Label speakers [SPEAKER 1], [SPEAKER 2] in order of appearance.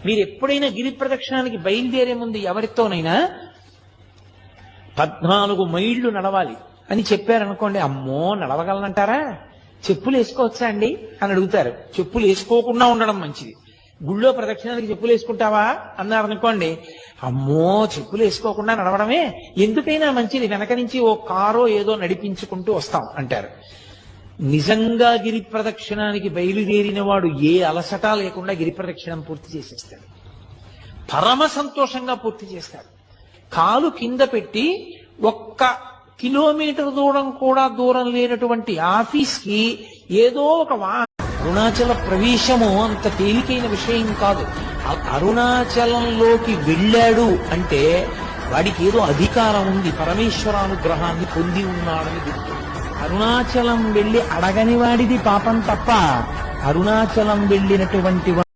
[SPEAKER 1] మీరు ఎప్పుడైనా గిరి ప్రదక్షిణానికి బయలుదేరే ముందు ఎవరితోనైనా 14 మైళ్ళు నడవాలి అని చెప్పారనుకోండి, అమ్మో నడవగలనంటారా, చెప్పులు వేసుకోవచ్చా అండి అని అడుగుతారు. చెప్పులు వేసుకోకుండా ఉండడం మంచిది. గుళ్ళో ప్రదక్షిణానికి చెప్పులు వేసుకుంటావా అన్నారు అనుకోండి, అమ్మో చెప్పులు వేసుకోకుండా నడవడమే ఎందుకైనా మంచిది, వెనక నుంచి ఓ కారో ఏదో నడిపించుకుంటూ వస్తాం అంటారు. నిజంగా గిరి ప్రదక్షిణానికి బయలుదేరిన వాడు ఏ అలసట లేకుండా గిరి ప్రదక్షిణం పూర్తి చేసేస్తాడు. పరమ సంతోషంగా పూర్తి చేస్తాడు. కాలు కింద పెట్టి 1 కిలోమీటర్ దూరం లేనటువంటి ఆఫీస్కి ఏదో ఒక అరుణాచల ప్రవేశము అంత తేలికైన విషయం కాదు. అరుణాచలంలోకి వెళ్ళాడు అంటే వాడికి ఏదో అధికారం ఉంది, పరమేశ్వరానుగ్రహాన్ని పొంది ఉన్నాడని గుర్తు. అరుణాచలం వెళ్ళి అడగని వాడిది పాపం తప్ప, అరుణాచలం వెళ్ళినటువంటి